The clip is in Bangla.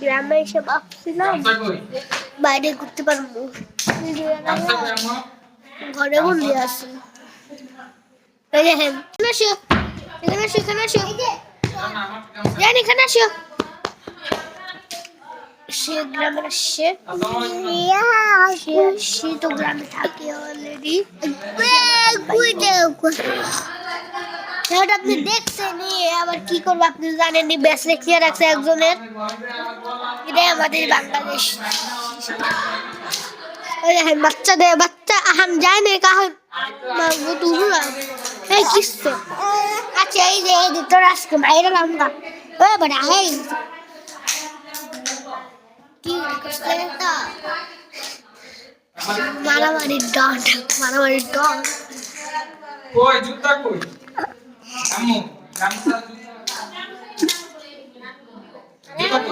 গ্রামে এসে ভাবছিলাম বাইরে ঘুরতে পারবো, ঘরে বন্দি আছি। এখানে আসো, এখানে আসো, এখানে আসো, জান এখানে আসো। সে গ্রামে আসছে, সে তো গ্রামে থাকে অলরেডি। আপনি দেখছেন আবার কি করবো, আপনি জানেন ব্যাস রেখে রাখছে একজনের। এটাই আমাদের বাংলাদেশ। বাচ্চা দে বাচ্চা আহাম যায় না কাহান এই কিসছে। আচ্ছা এই যে তোর আজকে বাইরে লামগা ও বড় এই কি করছে তা মারামারি ডন, মারামারি ডন। কই জুতা কই আম্মু গামছা জুতা কই?